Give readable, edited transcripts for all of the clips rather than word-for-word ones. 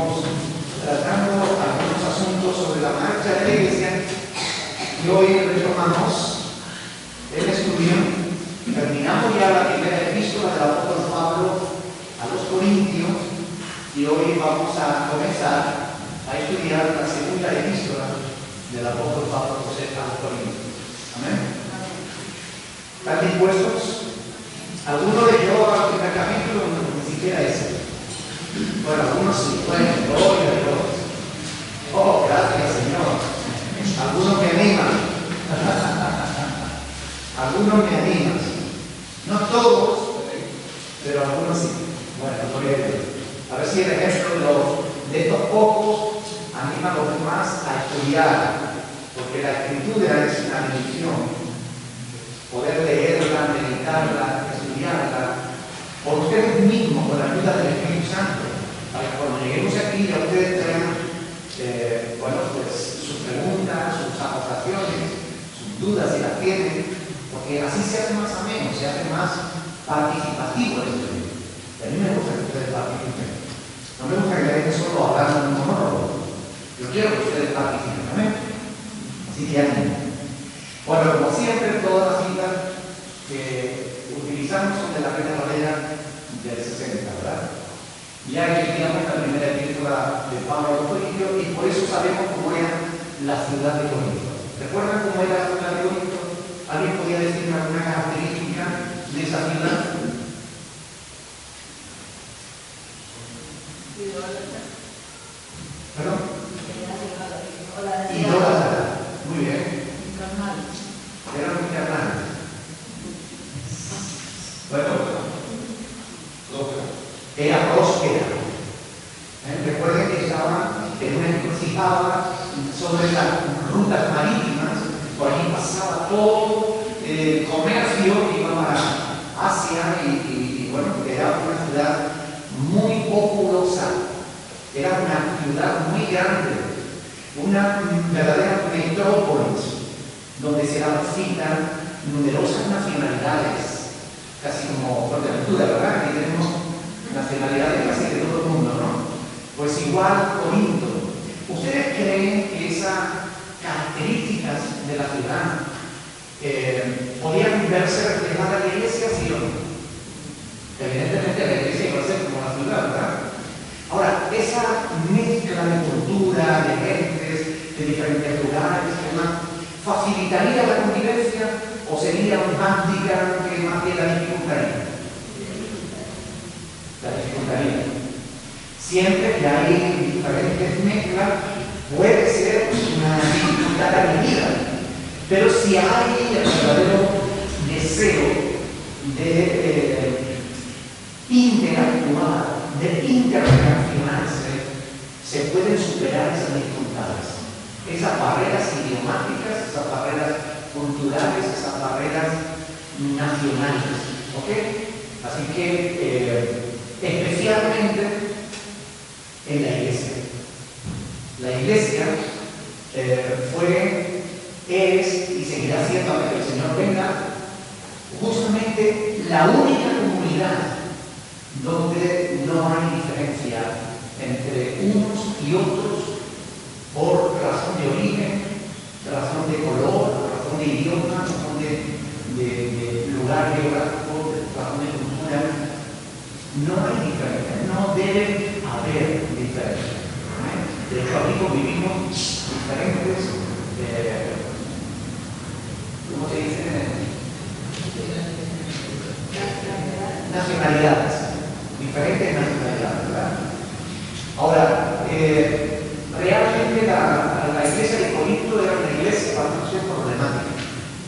Estuvimos tratando algunos asuntos sobre la marcha de la iglesia y hoy retomamos el estudio. Terminamos ya la primera epístola del apóstol Pablo a los Corintios y hoy vamos a comenzar a estudiar la segunda epístola del apóstol Pablo a los Corintios. Amén. ¿Están dispuestos? Algunos de ellos al primer capítulo ni siquiera ese. Bueno, algunos sí. Bueno, gloria a Dios. Oh, gracias, Señor. Algunos me animan. Algunos me animan. No todos, pero algunos sí. Bueno, gloria a Dios. A ver si el ejemplo de estos pocos anima a los demás a estudiar, porque la escritura es una bendición. Poder leerla, meditarla, estudiarla, por ustedes mismos, con la ayuda del Espíritu Santo, para que cuando lleguemos aquí ya ustedes tengan, sus preguntas, sus aportaciones, sus dudas si las tienen, porque así se hace más ameno, se hace más participativo el estudio. A mí me gusta que ustedes participen. No me gusta que queden solo hablando en un monólogo. Yo quiero que ustedes participen, ¿amén? Así que ánimo. Bueno, como siempre, todas las citas que utilizamos son de la Reina Valera del 60, ¿verdad? Ya estudiamos la primera epístola de Pablo a los Corintios y por eso sabemos cómo era la ciudad de Corinto. ¿Recuerdan cómo era la ciudad de Corinto? ¿Alguien podía decirme alguna característica de esa ciudad? ¿Perdón? Idólatra. Muy bien. Era muy carnal. Bueno, era próspera. Recuerden que estaba en una encrucijada sobre las rutas marítimas, por allí pasaba todo el comercio que iba para Asia y era una ciudad muy populosa, era una ciudad muy grande, una verdadera metrópolis, donde se daban cita numerosas nacionalidades, casi como Fuerteventura, ¿verdad? Aquí tenemos nacionalidades casi de todo el mundo, ¿no? Pues igual Corinto. ¿Ustedes creen que esas características de la ciudad podían verse reflejadas en la iglesia, sí o no? Evidentemente la iglesia iba a ser como la ciudad, ¿verdad? Ahora, esa mezcla de cultura, de gentes, de diferentes lugares, ¿facilitaría la convivencia o sería más, digamos, que más bien la dificultaría? La dificultaría. Siempre que hay diferentes mezclas, puede ser una dificultad añadida. Pero si hay el verdadero deseo de interactuar, de interrelacionarse, se pueden superar esas dificultades. Esas barreras idiomáticas, esas barreras culturales, esas barreras nacionales. ¿Ok? Así que, especialmente en la iglesia. La iglesia es y seguirá siendo, hasta que el Señor venga, justamente la única comunidad donde no hay diferencia entre unos y otros por razón de origen, razón de color, razón de idioma, razón de lugar geográfico, razón de cultura. No hay diferencia, no debe haber diferencia. De hecho, aquí convivimos diferentes, ¿cómo se dice? Nacionalidades. Diferentes nacionalidades, ¿verdad? Ahora, realmente la iglesia de Corinto era una iglesia bastante problemática.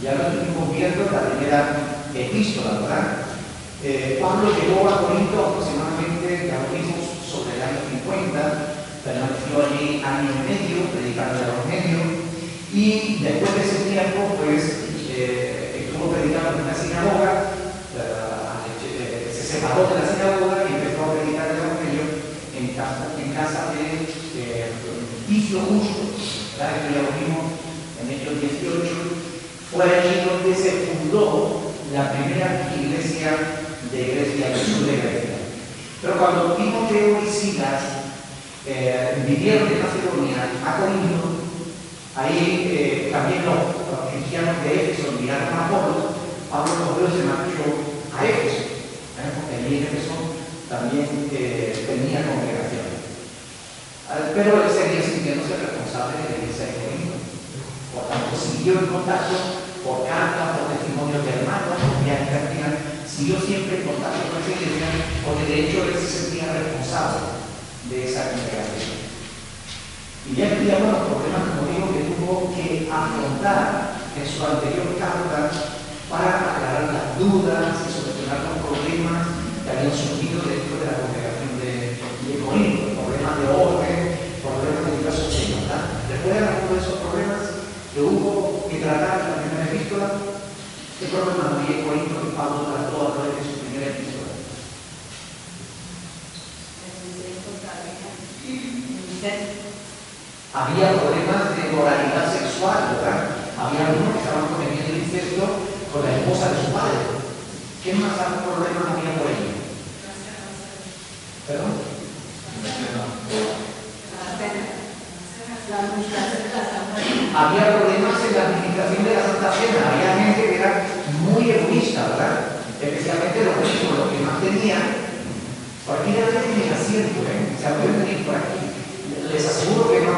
Ya lo estuvimos viendo en la primera epístola, ¿verdad? Pablo llegó a Corinto aproximadamente, ya lo vimos, sobre el año 50, permaneció allí año y medio, predicando el Evangelio, y después de ese tiempo, pues, estuvo predicando en una sinagoga, se separó de la sinagoga y empezó a predicar el Evangelio en casa de Ticio Justo, ¿verdad? Esto ya lo vimos en Hechos 18, fue allí donde se fundó la primera iglesia de Grecia, del sur de Grecia. Pero cuando Timoteo y Silas vinieron de Macedonia a Corinto. Ahí también los cristianos de Éfeso enviaron a Apolo. Pablo los vio y se marchó a Éfeso, porque allí en Éfeso también tenía congregación. Pero él seguía sintiéndose responsable de la iglesia de Corinto. Por tanto, siguió en contacto por cartas, por testimonios de hermanos, por viajes cartillas, siguió siempre en contacto con esa iglesia, porque de hecho él se sentía responsable de esa congregación. Y ya estudiamos los problemas, como digo, que tuvo que afrontar en su anterior carta para aclarar las dudas y solucionar los problemas que habían surgido dentro de la congregación de Corinto, problemas de orden, problemas de diversos temas. ¿Recuerdan algunos de esos problemas que hubo que tratar en la primera epístola? ¿Qué problemas había en Corinto que Pablo trató a través de su primera epístola? Había problemas de moralidad sexual, ¿verdad? Había algunos que estaban cometiendo incesto con la esposa de su padre. ¿Qué más problemas había por ahí? ¿Perdón? Había problemas en la administración de la Santa Cena. Había gente que era muy egoísta, ¿verdad? Especialmente los ricos, los que más tenían. Por aquí no tienen asiento, se pueden venir por aquí. Les aseguro que no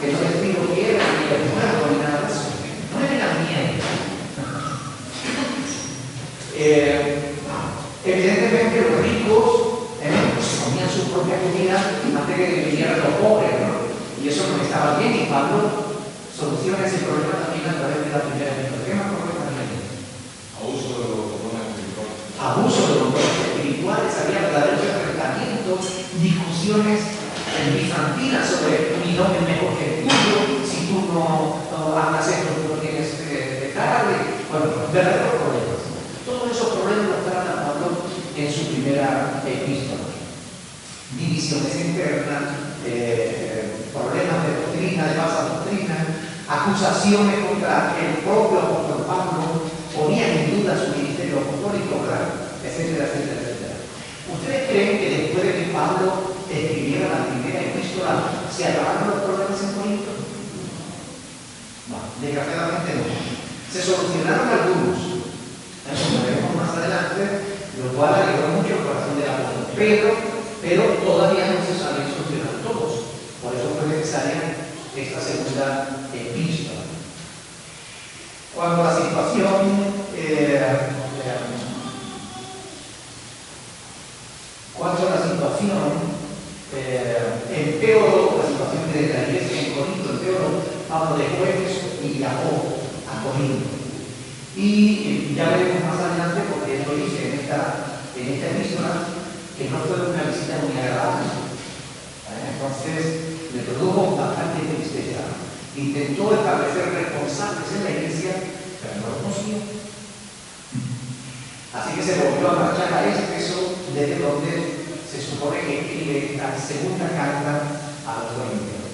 les pido quiera ni les muerdo ni nada de eso. No me tengan miedo. Evidentemente los ricos comían su propia comida antes de que vinieran los pobres, ¿no? Y eso no estaba bien, y Pablo soluciona ese problema también a través de la primera epístola. ¿Qué más problemas hay? Abuso de los dones espirituales. Abuso de los dones espirituales, había verdaderos enfrentamientos, discusiones bizantinas sobre mi don es mejor que el tuyo, si tú no hagas esto, tú no tienes de darle. Bueno, verdaderos problemas. Todos esos problemas los trata Pablo en su primera epístola. Divisiones internas, problemas de doctrina, de falsa doctrina, acusaciones contra el propio apóstol Pablo, ponían en duda su ministerio apostólico, etcétera, etcétera, etcétera. ¿Ustedes creen que después de que Pablo escribiera la primera epístola se acabaron los problemas en Corinto? No, desgraciadamente no. Se solucionaron algunos, como veremos más adelante, lo cual alegró mucho el corazón del apóstol. Pero todavía no se sabían solucionar todos. Por eso fue necesaria esta segunda epístola. Cuando la situación empeoró, la situación de la iglesia en Corinto empeoró, Pablo dejó Éfeso y viajó a Corinto. Y ya veremos más adelante, porque él lo dice en esta epístola, que no fue una visita muy agradable. Entonces le produjo bastante tristeza. Intentó establecer responsables en la iglesia, pero no lo consiguió. Así que se volvió a marchar a Éfeso, desde donde se supone que escribe la segunda carta a los Corintios.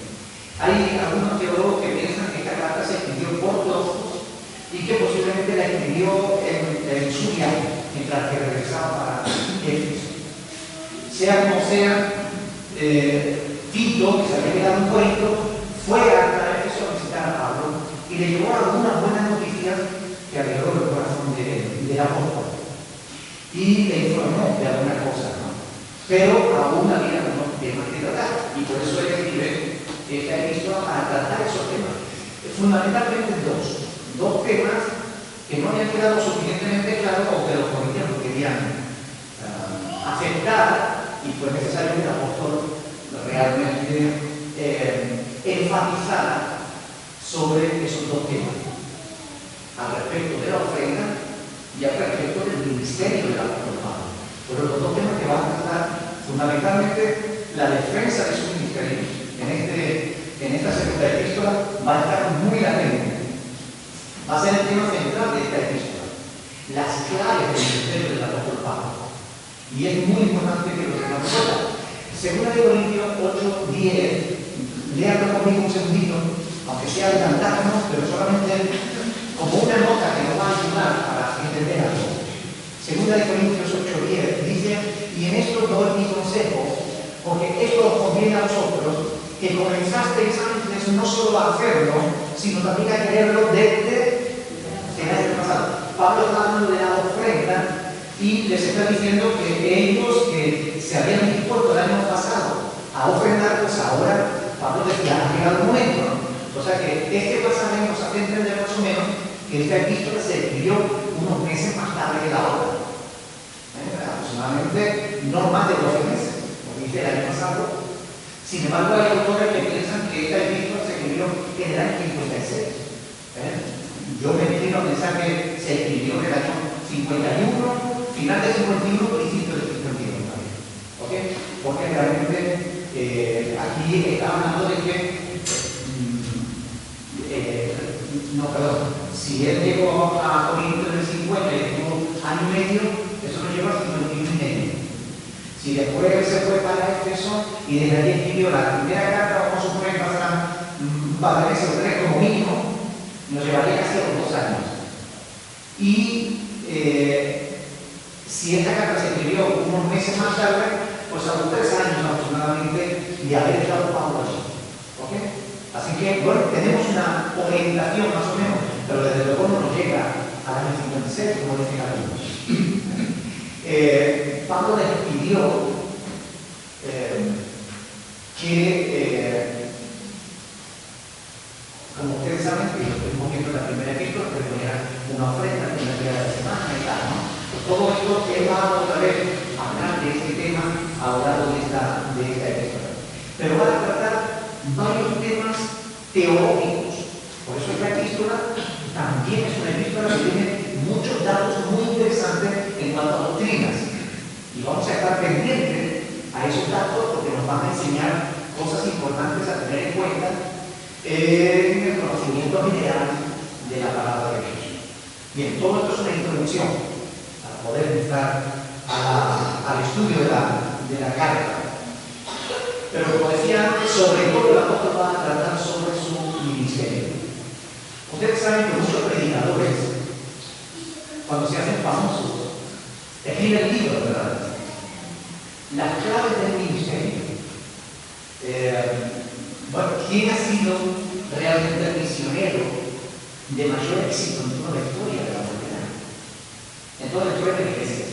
Hay algunos teólogos que piensan que esta carta se escribió por todos y que posiblemente la escribió en su viaje, mientras que regresaba para Éfeso. Sea como sea, Tito, que se había quedado en Corinto, fue hasta Éfeso a visitar a Pablo y le llevó algunas buenas noticias que alegró el corazón del apóstol. Y le informó de alguna cosa, ¿no? Pero aún había algunos temas que tratar, y por eso él escribe esta epístola para tratar esos temas. Fundamentalmente dos temas que no habían quedado suficientemente claros o que los corintianos querían aceptar, y fue necesario que el apóstol realmente enfatizara sobre esos dos temas, al respecto de la ofrenda y al respecto del ministerio del apóstol Pablo. Pero los dos temas que van a tratar fundamentalmente la defensa de su ministerio en esta segunda epístola va a estar muy latente. Va a ser el tema central de esta epístola, las claves del ministerio del apóstol Pablo. Y es muy importante que lo tengamos en cuenta. Segunda de Corintios 8:10, léanlo conmigo un segundito, aunque sea adelantarnos, pero solamente como una nota que nos va a ayudar para entender algo. Segunda de Corintios 8:10 dice: y en esto doy mi consejo, porque esto os a vosotros, que comenzasteis antes no solo a hacerlo, sino también a quererlo desde el año pasado. Pablo está hablando de la ofrenda y les está diciendo que ellos que se habían dispuesto el año pasado a ofrendar, pues ahora Pablo decía, ha llegado el momento, ¿no? O sea que este pasaje nos hace entender más o menos que esta epístola se escribió unos meses más tarde que la otra. Aproximadamente no más de 12 meses, como dice el año pasado. Sin embargo, hay autores que piensan que esta epístola se escribió en el año 56. Yo me inclino a pensar que se escribió en el año 51, final del 51, principio del 51 también. ¿Ok? Porque realmente aquí está hablando de que, si él llegó a Corinto en el 50 y estuvo año y medio, eso lo lleva a 51 y medio. Si después se fue para Éfeso y desde allí escribió la primera carta, vamos a suponer que pasarán un par de meses o 3 como mínimo, nos llevaría casi a los 2 años. Y si esta carta se escribió unos meses más tarde, pues a los 3 años aproximadamente de haber estado Pablo allí. ¿Ok? Así que, bueno, tenemos una orientación más o menos, pero desde luego no nos llega al año 56, como dicen algunos. Pablo les pidió como ustedes saben, que lo estuvimos viendo en la primera epístola, que ponían una ofrenda en la primera de la semana y tal, ¿no? Pues todo esto él va otra vez a hablar de este tema a lo largo de esta epístola. Pero va a tratar varios temas teológicos. Por eso esta epístola también es una epístola que tiene muchos datos muy interesantes en cuanto a doctrinas. Y vamos a estar pendientes a esos datos porque nos van a enseñar cosas importantes a tener en cuenta en el conocimiento general de la palabra de Dios. Bien, todo esto es una introducción para poder entrar al estudio de la carta. Pero como decía antes, sobre todo el apóstol va a tratar sobre su ministerio. Ustedes saben que muchos predicadores, cuando se hacen famosos, escriben libros, ¿verdad? Las claves del ministerio. Bueno, ¿quién ha sido realmente el misionero de mayor éxito en toda la historia de la humanidad? En toda la historia de la iglesia.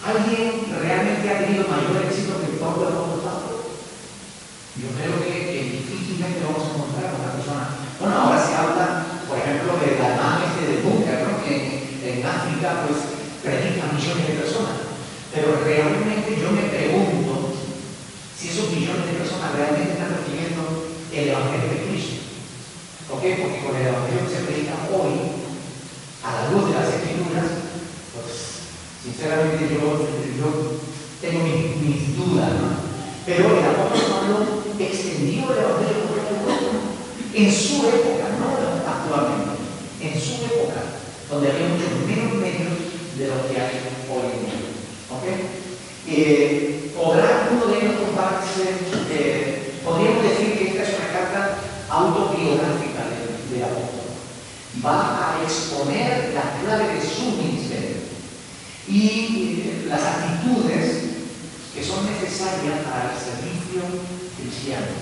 ¿Alguien realmente ha tenido mayor éxito que Pablo el apóstol? Yo creo que difícilmente vamos a encontrar una persona. Bueno, ahora se habla, por ejemplo, del alemán de Bunker, ¿no? Que en África pues predica a millones de personas. Pero realmente yo me pregunto si esos millones de personas realmente están recibiendo el Evangelio de Cristo. ¿Por qué? Porque con el Evangelio que se predica hoy, a la luz de las Escrituras, pues sinceramente yo tengo mis dudas, ¿no? Pero el apóstol Pablo extendió el Evangelio por el mundo en su época, no actualmente, en su época, donde había muchos menos medios de lo que hay hoy en día. ¿Okay? ¿Podrá uno de ellos compararse? Podríamos decir que esta es una carta autobiográfica del apóstol. Va a exponer la clave de su ministerio y las actitudes que son necesarias para el servicio cristiano.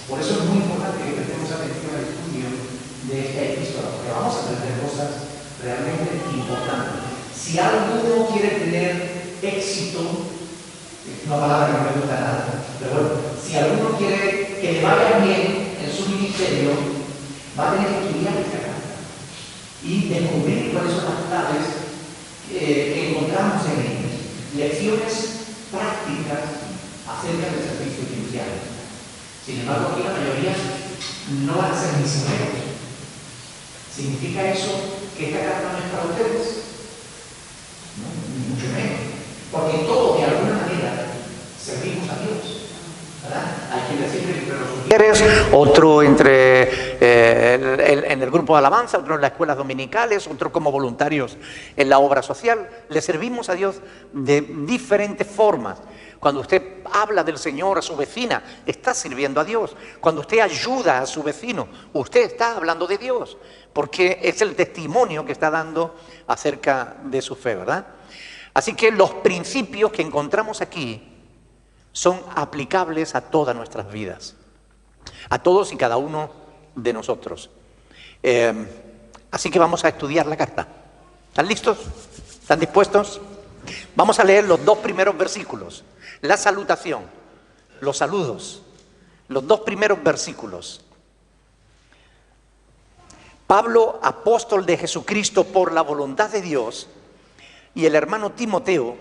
Por eso es muy importante que prestemos atención al estudio de esta epístola, porque vamos a aprender cosas realmente importantes. Si alguno quiere tener éxito, es una palabra que no me gusta nada, pero bueno, si alguno quiere que le vaya bien en su ministerio, va a tener que estudiar esta carta y descubrir cuáles son las claves que encontramos en ellas. Lecciones prácticas acerca del servicio cristiano. Sin embargo, aquí la mayoría no van a ser misioneros. ¿Significa eso que esta carta no es para ustedes? No, ni mucho menos. Porque todos, de alguna manera, servimos a Dios. ¿Verdad? Hay quien sirve entre los sugieres, otro en el grupo de alabanza, otro en las escuelas dominicales, otro como voluntarios en la obra social. Le servimos a Dios de diferentes formas. Cuando usted habla del Señor a su vecina, está sirviendo a Dios. Cuando usted ayuda a su vecino, usted está hablando de Dios, porque es el testimonio que está dando acerca de su fe, ¿verdad? Así que los principios que encontramos aquí son aplicables a todas nuestras vidas, a todos y cada uno de nosotros. Así que vamos a estudiar la carta. ¿Están listos? ¿Están dispuestos? Vamos a leer los 2 primeros versículos, la salutación, los saludos, los 2 primeros versículos. Pablo, apóstol de Jesucristo por la voluntad de Dios, y el hermano Timoteo,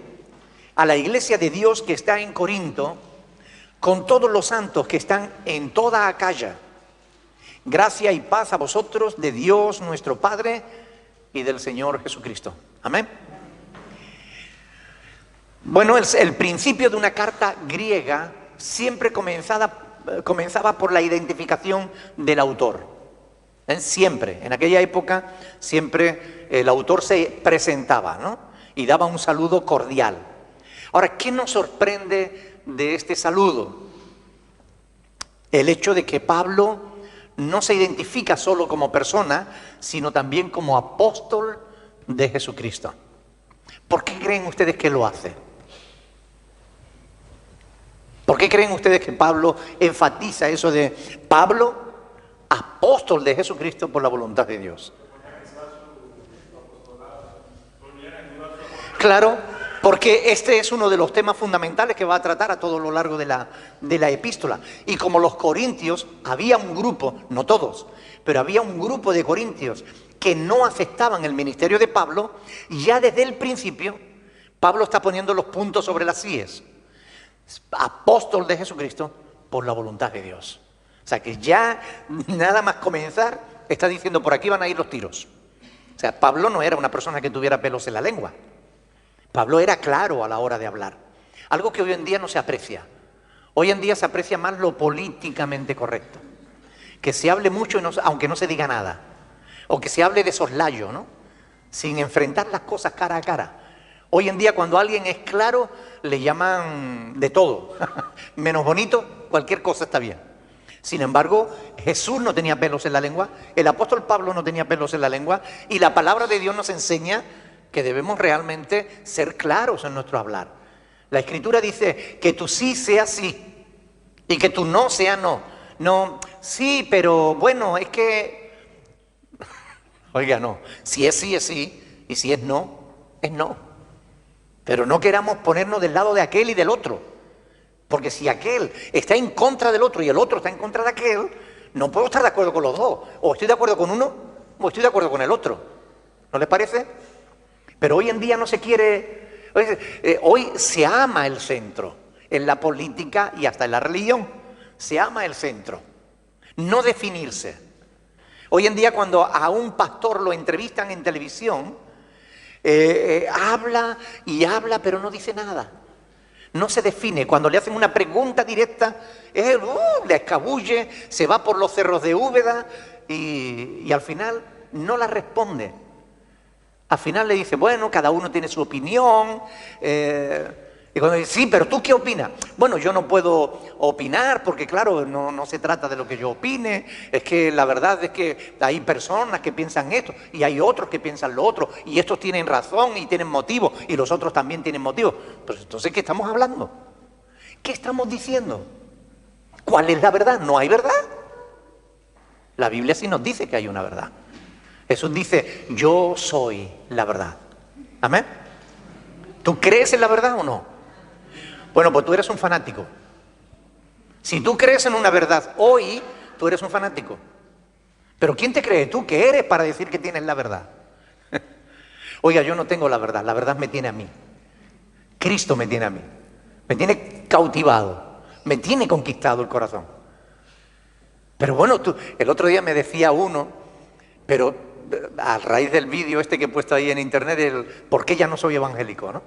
a la iglesia de Dios que está en Corinto, con todos los santos que están en toda Acaya. Gracia y paz a vosotros de Dios nuestro Padre y del Señor Jesucristo. Amén. Bueno, el principio de una carta griega siempre comenzaba por la identificación del autor. Siempre, en aquella época, siempre el autor se presentaba, ¿no? Y daba un saludo cordial. Ahora, ¿qué nos sorprende de este saludo? El hecho de que Pablo no se identifica solo como persona, sino también como apóstol de Jesucristo. ¿Por qué creen ustedes que lo hace? ¿Por qué creen ustedes que Pablo enfatiza eso de Pablo, apóstol de Jesucristo por la voluntad de Dios? Claro, porque este es uno de los temas fundamentales que va a tratar a todo lo largo de la epístola. Y como los corintios, había un grupo, no todos, pero había un grupo de corintios que no aceptaban el ministerio de Pablo, ya desde el principio Pablo está poniendo los puntos sobre las íes. Apóstol de Jesucristo por la voluntad de Dios. O sea que ya nada más comenzar está diciendo por aquí van a ir los tiros. O sea, Pablo no era una persona que tuviera pelos en la lengua. Pablo era claro a la hora de hablar. Algo que hoy en día no se aprecia. Hoy en día se aprecia más lo políticamente correcto. Que se hable mucho aunque no se diga nada. O que se hable de soslayo, ¿no? Sin enfrentar las cosas cara a cara. Hoy en día cuando alguien es claro le llaman de todo. Menos bonito, cualquier cosa está bien. Sin embargo, Jesús no tenía pelos en la lengua, el apóstol Pablo no tenía pelos en la lengua, y la palabra de Dios nos enseña que debemos realmente ser claros en nuestro hablar. La Escritura dice que tu sí sea sí y que tu no sea no. No, sí, pero bueno, es que... Oiga, no, si es sí y si es no, es no. Pero no queramos ponernos del lado de aquel y del otro. Porque si aquel está en contra del otro y el otro está en contra de aquel, no puedo estar de acuerdo con los dos. O estoy de acuerdo con uno o estoy de acuerdo con el otro. ¿No les parece? Pero hoy en día no se quiere... Hoy se ama el centro. En la política y hasta en la religión. Se ama el centro. No definirse. Hoy en día cuando a un pastor lo entrevistan en televisión, habla y habla pero no dice nada. No se define. Cuando le hacen una pregunta directa, él le escabulle, se va por los cerros de Úbeda y al final no la responde. Al final le dice, bueno, cada uno tiene su opinión. Y cuando dice, sí, pero ¿tú qué opinas? Bueno, yo no puedo opinar porque, claro, no se trata de lo que yo opine. Es que la verdad es que hay personas que piensan esto y hay otros que piensan lo otro. Y estos tienen razón y tienen motivo y los otros también tienen motivo. Pues entonces, ¿qué estamos hablando? ¿Qué estamos diciendo? ¿Cuál es la verdad? ¿No hay verdad? La Biblia sí nos dice que hay una verdad. Jesús dice, yo soy la verdad. ¿Amén? ¿Tú crees en la verdad o no? Bueno, pues tú eres un fanático. Si tú crees en una verdad hoy, tú eres un fanático. Pero ¿quién te cree tú que eres para decir que tienes la verdad? Oiga, yo no tengo la verdad me tiene a mí. Cristo me tiene a mí. Me tiene cautivado, me tiene conquistado el corazón. Pero bueno, el otro día me decía uno, pero a raíz del vídeo este que he puesto ahí en internet, el ¿por qué ya no soy evangélico?, ¿no?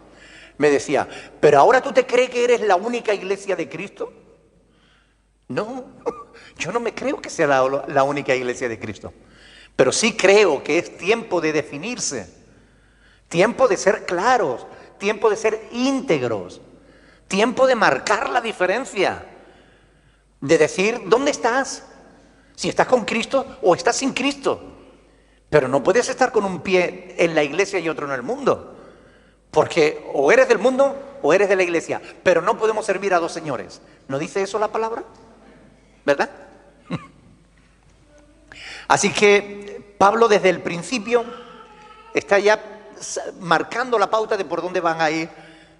Me decía, ¿pero ahora tú te crees que eres la única iglesia de Cristo? No, yo no me creo que sea la única iglesia de Cristo. Pero sí creo que es tiempo de definirse, tiempo de ser claros, tiempo de ser íntegros, tiempo de marcar la diferencia, de decir, ¿dónde estás? Si estás con Cristo o estás sin Cristo. Pero no puedes estar con un pie en la iglesia y otro en el mundo. Porque o eres del mundo o eres de la iglesia, pero no podemos servir a dos señores. ¿No dice eso la palabra? ¿Verdad? Así que Pablo desde el principio está ya marcando la pauta de por dónde van a ir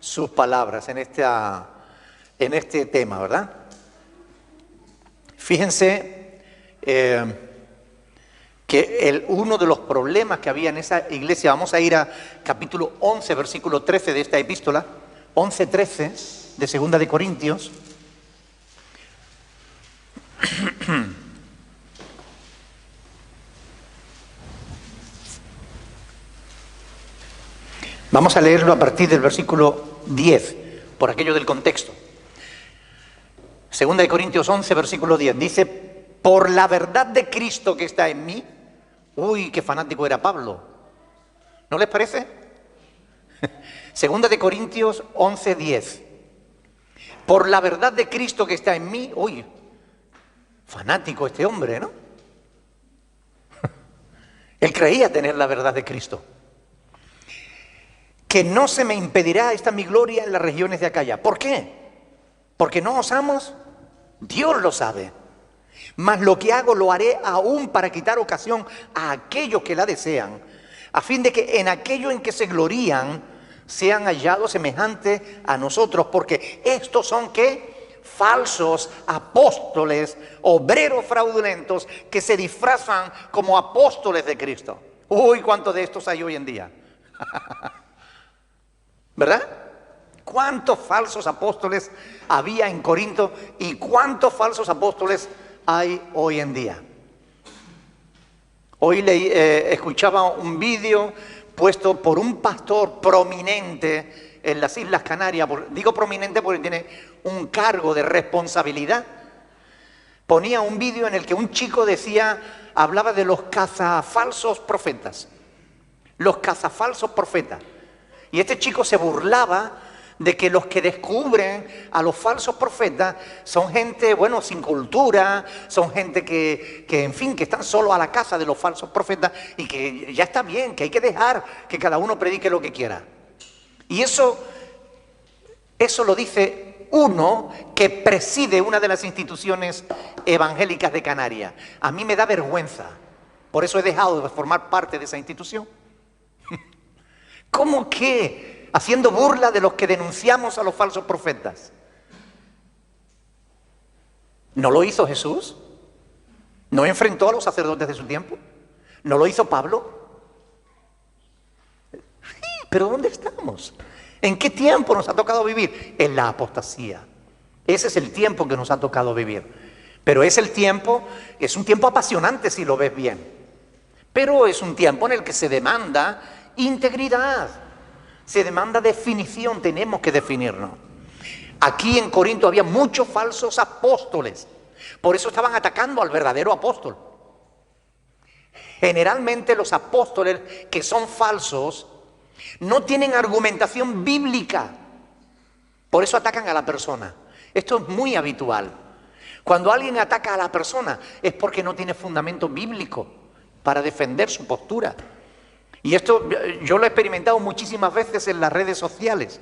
sus palabras en este tema, ¿verdad? Fíjense que uno de los problemas que había en esa iglesia, vamos a ir a capítulo 11, versículo 13 de esta epístola, 11-13 de Segunda de Corintios. Vamos a leerlo a partir del versículo 10, por aquello del contexto. Segunda de Corintios 11, versículo 10, dice: por la verdad de Cristo que está en mí. Uy, qué fanático era Pablo. ¿No les parece? Segunda de Corintios 11, 10. Por la verdad de Cristo que está en mí. Uy, fanático este hombre, ¿no? Él creía tener la verdad de Cristo. Que no se me impedirá esta mi gloria en las regiones de Acaya. ¿Por qué? ¿Porque no osamos? Dios lo sabe. Mas lo que hago lo haré aún para quitar ocasión a aquellos que la desean, a fin de que en aquello en que se glorían sean hallados semejantes a nosotros, porque estos son ¿qué? Falsos apóstoles, obreros fraudulentos que se disfrazan como apóstoles de Cristo. Uy, ¿cuántos de estos hay hoy en día? ¿Verdad? ¿Cuántos falsos apóstoles había en Corinto y cuántos falsos apóstoles hay hoy en día? Hoy escuchaba un vídeo puesto por un pastor prominente en las Islas Canarias. Digo prominente porque tiene un cargo de responsabilidad. Ponía un vídeo en el que un chico hablaba de los cazafalsos profetas. Los cazafalsos profetas. Y este chico se burlaba de que los que descubren a los falsos profetas son gente, bueno, sin cultura, son gente que en fin, que están solo a la casa de los falsos profetas y que ya está bien, que hay que dejar que cada uno predique lo que quiera. Y eso lo dice uno que preside una de las instituciones evangélicas de Canarias. A mí me da vergüenza, por eso he dejado de formar parte de esa institución. ¿Cómo que haciendo burla de los que denunciamos a los falsos profetas? ¿No lo hizo Jesús? ¿No enfrentó a los sacerdotes de su tiempo? ¿No lo hizo Pablo? Sí, pero ¿dónde estamos? ¿En qué tiempo nos ha tocado vivir? En la apostasía. Ese es el tiempo que nos ha tocado vivir. Pero es un tiempo apasionante si lo ves bien. Pero es un tiempo en el que se demanda integridad, se demanda definición, tenemos que definirnos. Aquí en Corinto había muchos falsos apóstoles, por eso estaban atacando al verdadero apóstol. Generalmente los apóstoles que son falsos no tienen argumentación bíblica, por eso atacan a la persona. Esto es muy habitual. Cuando alguien ataca a la persona es porque no tiene fundamento bíblico para defender su postura. Y esto yo lo he experimentado muchísimas veces en las redes sociales.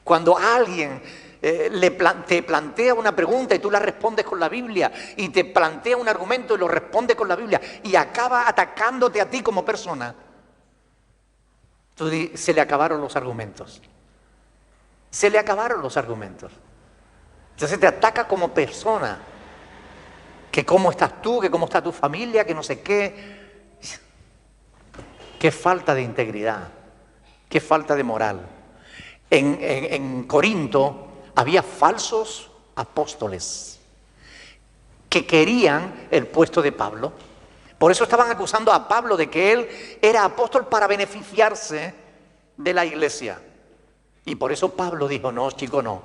Cuando alguien te plantea una pregunta y tú la respondes con la Biblia, y te plantea un argumento y lo responde con la Biblia, y acaba atacándote a ti como persona, se le acabaron los argumentos. Se le acabaron los argumentos. Entonces te ataca como persona. Que cómo estás tú, que cómo está tu familia, que no sé qué. Qué falta de integridad, qué falta de moral. En Corinto había falsos apóstoles que querían el puesto de Pablo. Por eso estaban acusando a Pablo de que él era apóstol para beneficiarse de la iglesia. Y por eso Pablo dijo: no, chico, no.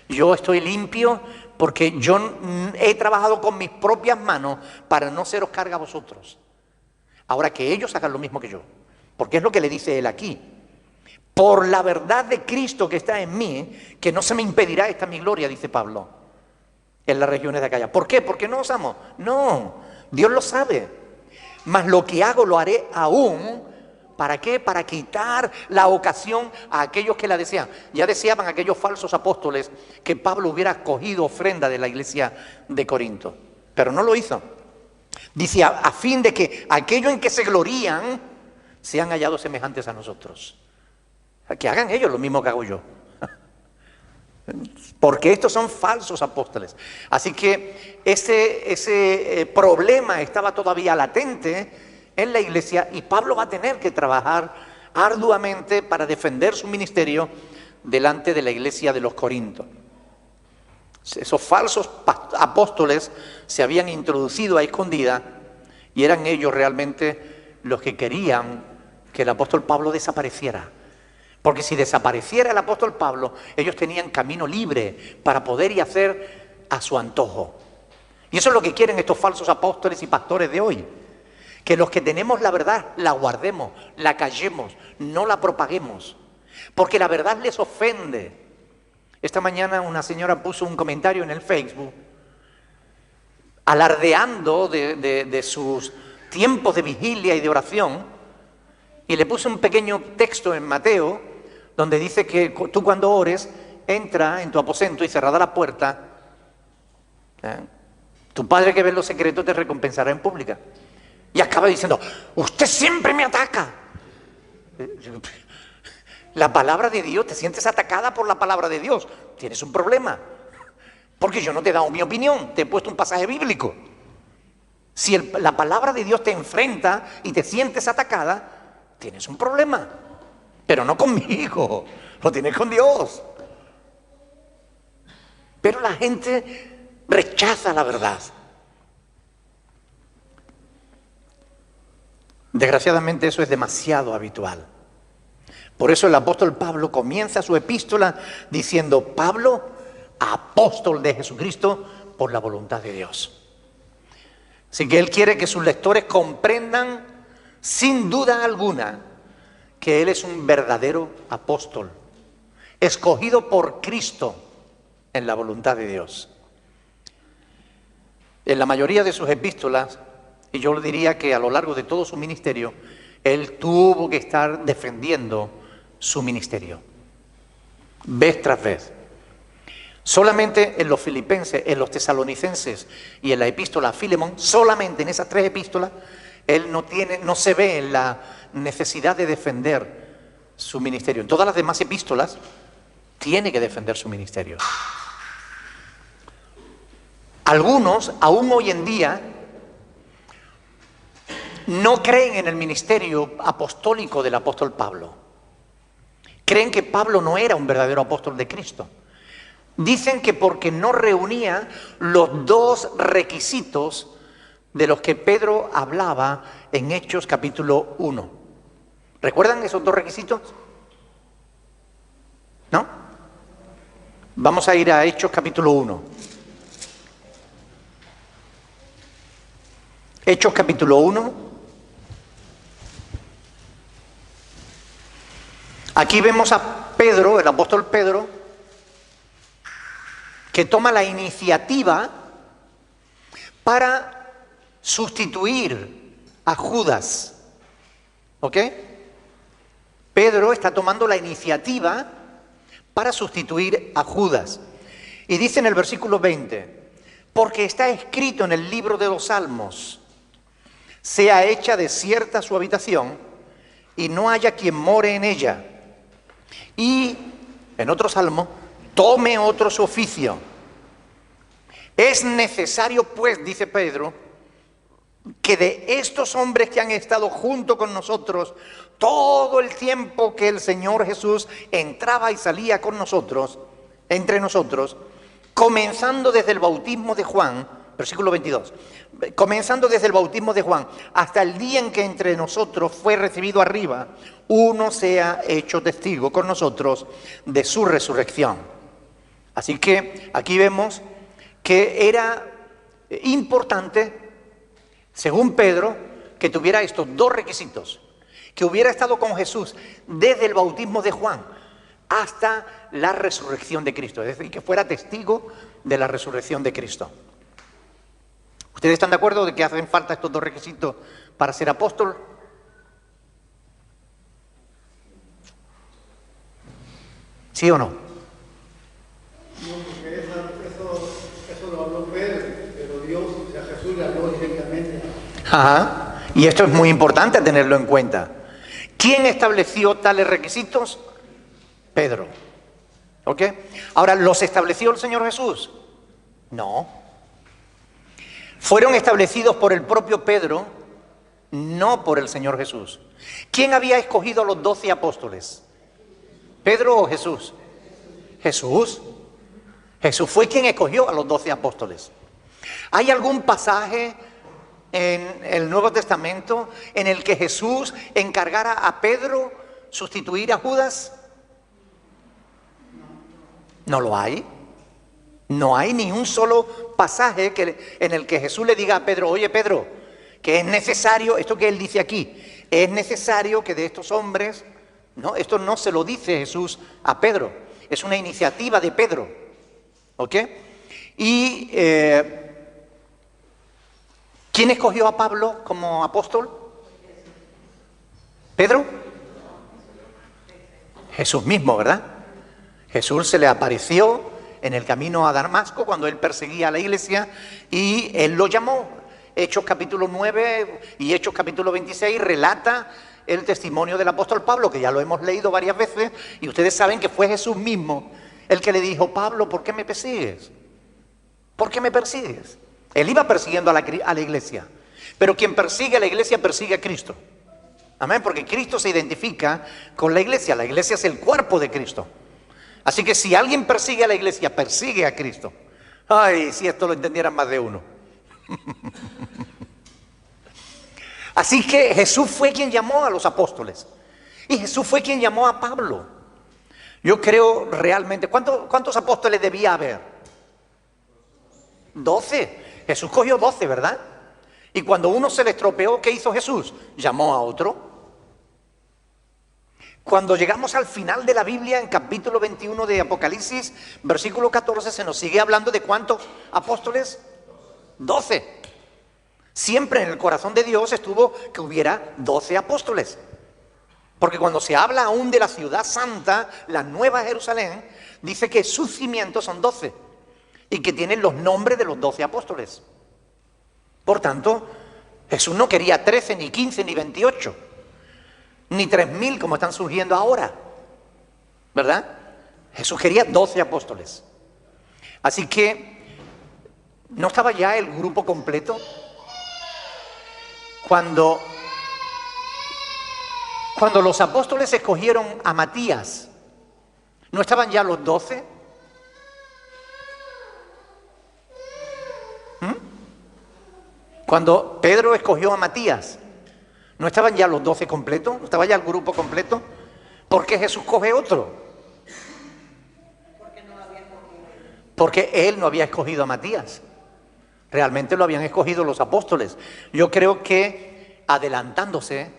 Yo estoy limpio porque yo he trabajado con mis propias manos para no seros carga a vosotros. Ahora que ellos hagan lo mismo que yo. Porque es lo que le dice él aquí. Por la verdad de Cristo que está en mí, que no se me impedirá esta mi gloria, dice Pablo, en las regiones de Acaya. ¿Por qué? ¿Porque no osamos? No, Dios lo sabe. Mas lo que hago lo haré aún ¿Para qué? Para quitar la ocasión a aquellos que la desean. Ya deseaban aquellos falsos apóstoles que Pablo hubiera cogido ofrenda de la iglesia de Corinto, pero no lo hizo. Dice, a fin de que aquellos en que se glorían sean hallados semejantes a nosotros. Que hagan ellos lo mismo que hago yo. Porque estos son falsos apóstoles. Así que ese problema estaba todavía latente en la iglesia y Pablo va a tener que trabajar arduamente para defender su ministerio delante de la iglesia de los Corintios. Esos falsos apóstoles se habían introducido a escondida y eran ellos realmente los que querían que el apóstol Pablo desapareciera. Porque si desapareciera el apóstol Pablo, ellos tenían camino libre para poder y hacer a su antojo. Y eso es lo que quieren estos falsos apóstoles y pastores de hoy. Que los que tenemos la verdad la guardemos, la callemos, no la propaguemos. Porque la verdad les ofende. Esta mañana una señora puso un comentario en el Facebook alardeando de sus tiempos de vigilia y de oración, y le puso un pequeño texto en Mateo donde dice que tú cuando ores, entra en tu aposento y cerrada la puerta, tu Padre que ve en lo secreto te recompensará en pública. Y acaba diciendo, usted siempre me ataca. La palabra de Dios, te sientes atacada por la palabra de Dios, tienes un problema. Porque yo no te he dado mi opinión, te he puesto un pasaje bíblico. Si la palabra de Dios te enfrenta y te sientes atacada, tienes un problema. Pero no conmigo, lo tienes con Dios. Pero la gente rechaza la verdad. Desgraciadamente eso es demasiado habitual. Por eso el apóstol Pablo comienza su epístola diciendo, Pablo, apóstol de Jesucristo por la voluntad de Dios. Así que él quiere que sus lectores comprendan sin duda alguna que él es un verdadero apóstol, escogido por Cristo en la voluntad de Dios. En la mayoría de sus epístolas, y yo le diría que a lo largo de todo su ministerio, él tuvo que estar defendiendo su ministerio, vez tras vez. Solamente en los filipenses, en los tesalonicenses y en la epístola a Filemón, solamente en esas 3 epístolas, él no se ve en la necesidad de defender su ministerio. En todas las demás epístolas, tiene que defender su ministerio. Algunos, aún hoy en día, no creen en el ministerio apostólico del apóstol Pablo. Creen que Pablo no era un verdadero apóstol de Cristo. Dicen que porque no reunía los 2 requisitos de los que Pedro hablaba en Hechos capítulo 1. ¿Recuerdan esos 2 requisitos? ¿No? Vamos a ir a Hechos capítulo 1. Hechos capítulo 1. Aquí vemos a Pedro, el apóstol Pedro, que toma la iniciativa para sustituir a Judas. ¿Ok? Pedro está tomando la iniciativa para sustituir a Judas. Y dice en el versículo 20, porque está escrito en el libro de los Salmos, sea hecha desierta su habitación y no haya quien more en ella. Y en otro salmo, tome otro su oficio. Es necesario, pues, dice Pedro, que de estos hombres que han estado junto con nosotros todo el tiempo que el Señor Jesús entraba y salía con nosotros, entre nosotros, comenzando desde el bautismo de Juan, versículo 22, comenzando desde el bautismo de Juan hasta el día en que entre nosotros fue recibido arriba, uno sea hecho testigo con nosotros de su resurrección. Así que aquí vemos que era importante, según Pedro, que tuviera estos 2 requisitos, que hubiera estado con Jesús desde el bautismo de Juan hasta la resurrección de Cristo, es decir, que fuera testigo de la resurrección de Cristo. ¿Ustedes están de acuerdo de que hacen falta estos 2 requisitos para ser apóstol? ¿Sí o no? No, porque eso lo habló Pedro, pero Dios, o sea, Jesús le habló directamente. Ajá. Y esto es muy importante tenerlo en cuenta. ¿Quién estableció tales requisitos? Pedro. ¿Ok? Ahora, ¿los estableció el Señor Jesús? No. Fueron establecidos por el propio Pedro, no por el Señor Jesús. ¿Quién había escogido a los 12 apóstoles? ¿Pedro o Jesús? Jesús. Jesús fue quien escogió a los 12 apóstoles. ¿Hay algún pasaje en el Nuevo Testamento en el que Jesús encargara a Pedro sustituir a Judas? No lo hay. No hay ni un solo pasaje en el que Jesús le diga a Pedro: oye Pedro, que es necesario, esto que él dice aquí, es necesario que de estos hombres, no, esto no se lo dice Jesús a Pedro, es una iniciativa de Pedro, ¿ok? Y ¿quién escogió a Pablo como apóstol? ¿Pedro? Jesús mismo, ¿verdad? Jesús se le apareció en el camino a Damasco cuando él perseguía a la iglesia y él lo llamó. Hechos capítulo 9 y Hechos capítulo 26 relata el testimonio del apóstol Pablo, que ya lo hemos leído varias veces, y ustedes saben que fue Jesús mismo el que le dijo: Pablo, ¿por qué me persigues? ¿Por qué me persigues? Él iba persiguiendo a la iglesia, pero quien persigue a la iglesia persigue a Cristo. Amén, porque Cristo se identifica con la iglesia es el cuerpo de Cristo. Así que si alguien persigue a la iglesia, persigue a Cristo. Ay, si esto lo entendieran más de uno. Así que Jesús fue quien llamó a los apóstoles. Y Jesús fue quien llamó a Pablo. Yo creo realmente, ¿cuántos apóstoles debía haber? 12. Jesús cogió 12, ¿verdad? Y cuando uno se le estropeó, ¿qué hizo Jesús? Llamó a otro. Cuando llegamos al final de la Biblia, en capítulo 21 de Apocalipsis, versículo 14, se nos sigue hablando de ¿cuántos apóstoles? 12. Siempre en el corazón de Dios estuvo que hubiera 12 apóstoles. Porque cuando se habla aún de la ciudad santa, la Nueva Jerusalén, dice que sus cimientos son 12 y que tienen los nombres de los 12 apóstoles. Por tanto, Jesús no quería 13, ni 15, ni 28. Ni 3.000 como están surgiendo ahora, ¿verdad? Jesús quería 12 apóstoles. Así que, ¿no estaba ya el grupo completo? Cuando los apóstoles escogieron a Matías, ¿no estaban ya los 12? Cuando Pedro escogió a Matías, ¿no estaban ya los 12 completos? ¿No estaba ya el grupo completo? ¿Por qué Jesús coge otro? Porque él no había escogido a Matías. Realmente lo habían escogido los apóstoles. Yo creo que adelantándose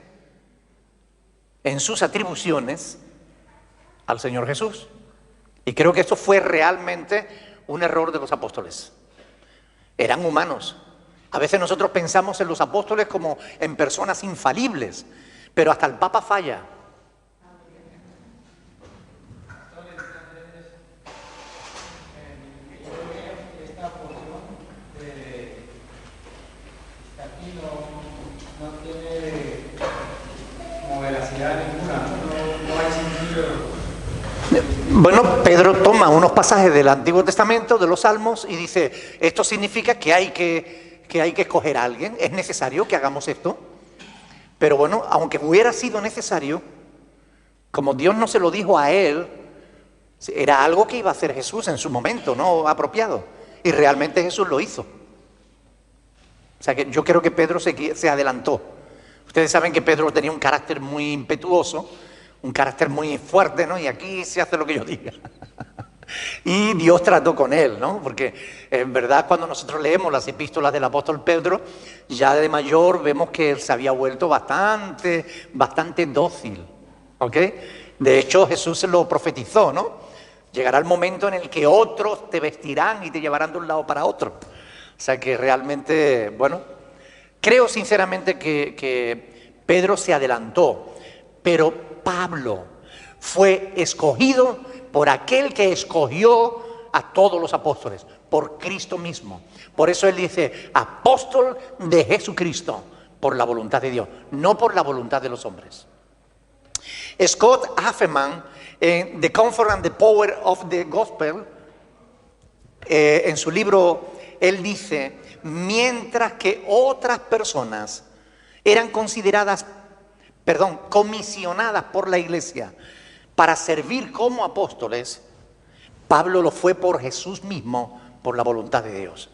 en sus atribuciones al Señor Jesús. Y creo que esto fue realmente un error de los apóstoles. Eran humanos. A veces nosotros pensamos en los apóstoles como en personas infalibles, pero hasta el Papa falla. Esta porción aquí no tiene como veracidad ninguna, no hay sentido. Bueno, Pedro toma unos pasajes del Antiguo Testamento, de los Salmos, y dice: esto significa que hay que escoger a alguien, es necesario que hagamos esto. Pero bueno, aunque hubiera sido necesario, como Dios no se lo dijo a él, era algo que iba a hacer Jesús en su momento, no apropiado. Y realmente Jesús lo hizo. O sea que yo creo que Pedro se adelantó. Ustedes saben que Pedro tenía un carácter muy impetuoso, un carácter muy fuerte, ¿no? Y aquí se hace lo que yo diga. Y Dios trató con él, ¿no? Porque en verdad cuando nosotros leemos las epístolas del apóstol Pedro, ya de mayor vemos que él se había vuelto bastante dócil, ¿ok? De hecho Jesús se lo profetizó, ¿no? Llegará el momento en el que otros te vestirán y te llevarán de un lado para otro. O sea que realmente, bueno, creo sinceramente que Pedro se adelantó, pero Pablo fue escogido por aquel que escogió a todos los apóstoles, por Cristo mismo. Por eso él dice, apóstol de Jesucristo, por la voluntad de Dios, no por la voluntad de los hombres. Scott Hafemann, en The Comfort and the Power of the Gospel, en su libro, él dice, mientras que otras personas eran comisionadas por la iglesia para servir como apóstoles, Pablo lo fue por Jesús mismo, por la voluntad de Dios.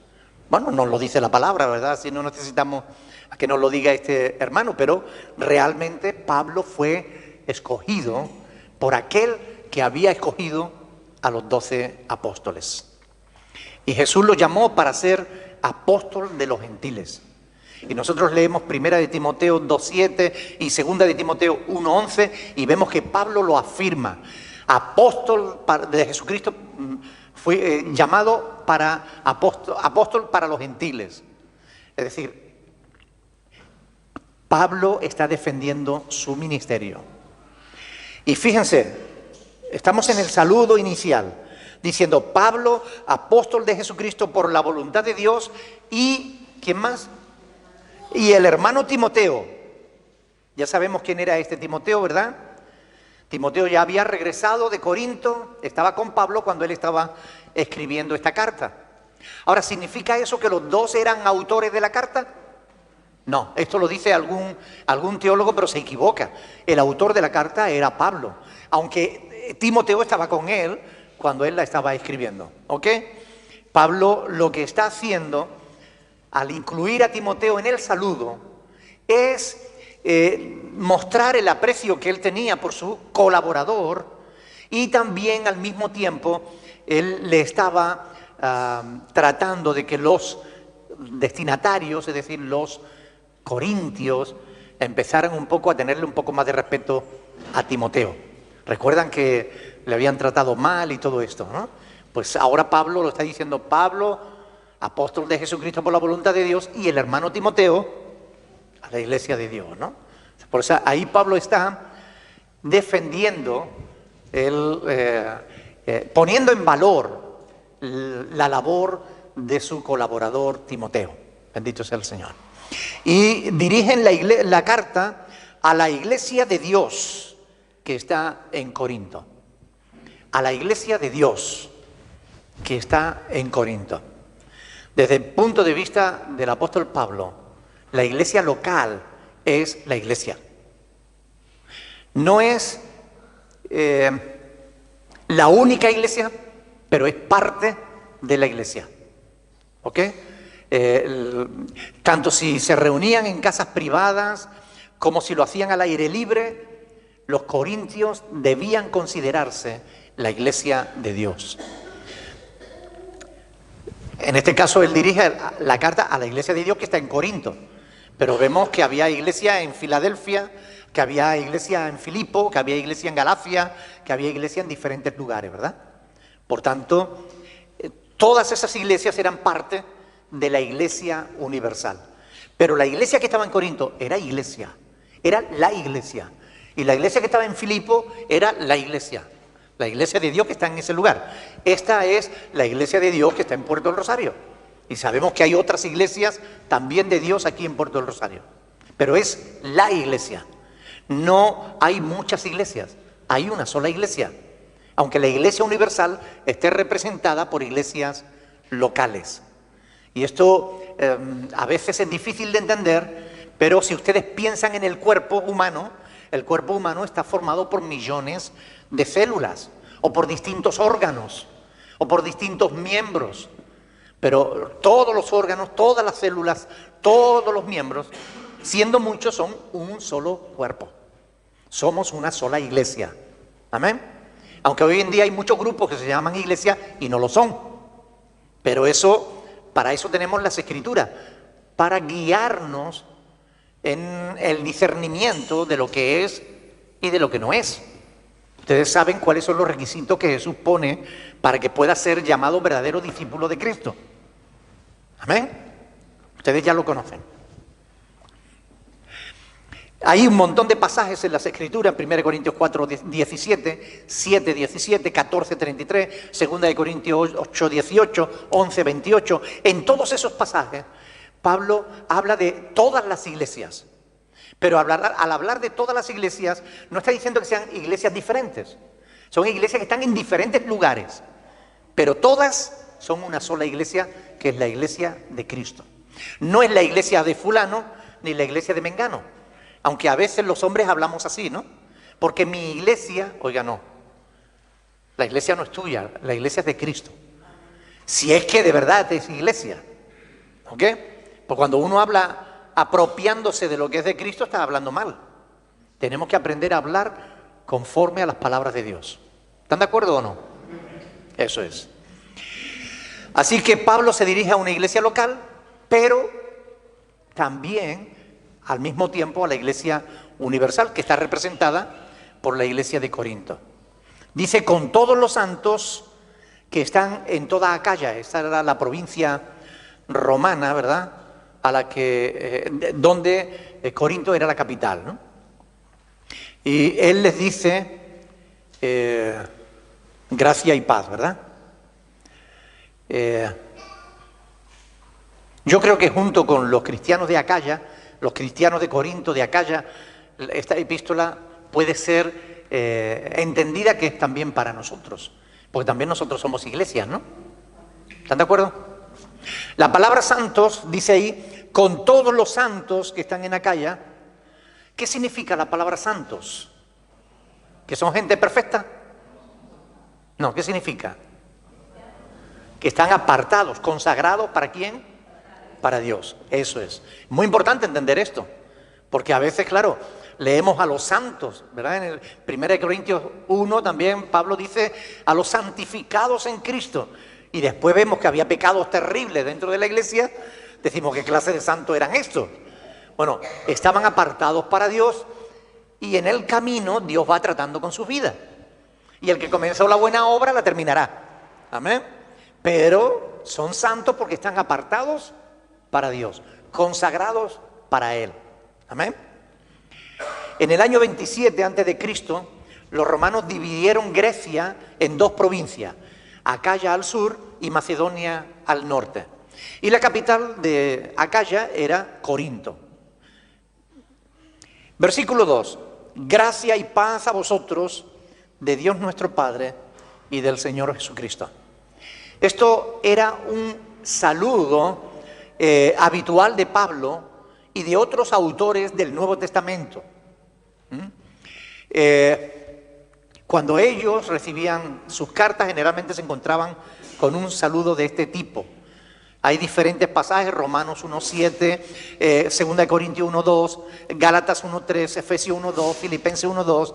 Bueno, nos lo dice la palabra, ¿verdad? Si no necesitamos a que nos lo diga este hermano, pero realmente Pablo fue escogido por aquel que había escogido a los 12 apóstoles. Y Jesús lo llamó para ser apóstol de los gentiles. Y nosotros leemos 1 de Timoteo 2:7 y 2 de Timoteo 1:11 y vemos que Pablo lo afirma. Apóstol de Jesucristo, fue llamado para apóstol para los gentiles. Es decir, Pablo está defendiendo su ministerio. Y fíjense, estamos en el saludo inicial, diciendo Pablo, apóstol de Jesucristo por la voluntad de Dios, y ¿quién más? Y el hermano Timoteo. Ya sabemos quién era este Timoteo, ¿verdad? Timoteo ya había regresado de Corinto, estaba con Pablo cuando él estaba escribiendo esta carta. Ahora, ¿significa eso que los dos eran autores de la carta? No, esto lo dice algún teólogo, pero se equivoca. El autor de la carta era Pablo, aunque Timoteo estaba con él cuando él la estaba escribiendo, ¿ok? Pablo lo que está haciendo al incluir a Timoteo en el saludo es mostrar el aprecio que él tenía por su colaborador, y también al mismo tiempo él le estaba tratando de que los destinatarios, es decir, los corintios, empezaran un poco a tenerle un poco más de respeto a Timoteo. Recuerdan que le habían tratado mal y todo esto, ¿no? Pues ahora Pablo lo está diciendo, Pablo, apóstol de Jesucristo por la voluntad de Dios, y el hermano Timoteo a la iglesia de Dios, ¿no? Por eso ahí Pablo está defendiendo, poniendo en valor la labor de su colaborador Timoteo. Bendito sea el Señor. Y dirigen la carta a la iglesia de Dios que está en Corinto. A la iglesia de Dios que está en Corinto. Desde el punto de vista del apóstol Pablo, la iglesia local es la iglesia. No es la única iglesia, pero es parte de la iglesia. ¿Ok? Tanto si se reunían en casas privadas como si lo hacían al aire libre, los corintios debían considerarse la iglesia de Dios. En este caso él dirige la carta a la iglesia de Dios que está en Corinto, pero vemos que había iglesia en Filadelfia, que había iglesia en Filipo, que había iglesia en Galacia, que había iglesia en diferentes lugares, ¿verdad? Por tanto, todas esas iglesias eran parte de la iglesia universal. Pero la iglesia que estaba en Corinto era la iglesia. Y la iglesia que estaba en Filipo era la iglesia de Dios que está en ese lugar. Esta es la iglesia de Dios que está en Puerto del Rosario. Y sabemos que hay otras iglesias también de Dios aquí en Puerto del Rosario. Pero es la iglesia. No hay muchas iglesias, hay una sola iglesia. Aunque la iglesia universal esté representada por iglesias locales. Y esto a veces es difícil de entender, pero si ustedes piensan en el cuerpo humano está formado por millones de células, o por distintos órganos, o por distintos miembros. Pero todos los órganos, todas las células, todos los miembros, siendo muchos, son un solo cuerpo. Somos una sola iglesia. Amén. Aunque hoy en día hay muchos grupos que se llaman iglesia y no lo son. Pero para eso tenemos las Escrituras, para guiarnos en el discernimiento de lo que es y de lo que no es. Ustedes saben cuáles son los requisitos que Jesús pone para que pueda ser llamado verdadero discípulo de Cristo. Amén. Ustedes ya lo conocen. Hay un montón de pasajes en las Escrituras, 1 Corintios 4, 17, 7, 17, 14, 33, 2 Corintios 8, 18, 11, 28. En todos esos pasajes, Pablo habla de todas las iglesias. Pero al hablar de todas las iglesias, no está diciendo que sean iglesias diferentes. Son iglesias que están en diferentes lugares. Pero todas son una sola iglesia, que es la iglesia de Cristo. No es la iglesia de fulano, ni la iglesia de mengano. Aunque a veces los hombres hablamos así, ¿no? Porque mi iglesia, oiga, no. La iglesia no es tuya, la iglesia es de Cristo. Si es que de verdad es iglesia. ¿Ok? Porque cuando uno habla apropiándose de lo que es de Cristo, está hablando mal. Tenemos que aprender a hablar conforme a las palabras de Dios. ¿Están de acuerdo o no? Eso es. Así que Pablo se dirige a una iglesia local, pero también al mismo tiempo a la iglesia universal, que está representada por la iglesia de Corinto. Dice, con todos los santos que están en toda Acaya. Esta era la provincia romana, ¿verdad?, a la que, donde Corinto era la capital, ¿no? Y él les dice, gracia y paz, ¿verdad? Yo creo que junto con los cristianos de Acaya, los cristianos de Corinto, de Acaya, esta epístola puede ser entendida que es también para nosotros, porque también nosotros somos iglesias, ¿no? ¿Están de acuerdo? La palabra santos dice ahí, con todos los santos que están en Acaya. ¿Qué significa la palabra santos? ¿Que son gente perfecta? No, ¿qué significa? Que están apartados, consagrados, ¿para quién? Para Dios, eso es. Muy importante entender esto, porque a veces, claro, leemos a los santos, ¿verdad? En el 1 Corintios 1 también Pablo dice a los santificados en Cristo, y después vemos que había pecados terribles dentro de la iglesia, decimos, ¿qué clase de santos eran estos? Bueno, estaban apartados para Dios, y en el camino Dios va tratando con su vida, y el que comenzó la buena obra la terminará, amén. Pero son santos porque están apartados para Dios, consagrados para Él. Amén. En el año 27 a.C., los romanos dividieron Grecia en dos provincias, Acaya al sur y Macedonia al norte. Y la capital de Acaya era Corinto. Versículo 2. Gracia y paz a vosotros, de Dios nuestro Padre y del Señor Jesucristo. Esto era un saludo habitual de Pablo y de otros autores del Nuevo Testamento. Cuando ellos recibían sus cartas, generalmente se encontraban con un saludo de este tipo. Hay diferentes pasajes, Romanos 1.7, 2 Corintios 1.2, Gálatas 1.3, Efesios 1.2, Filipenses 1.2,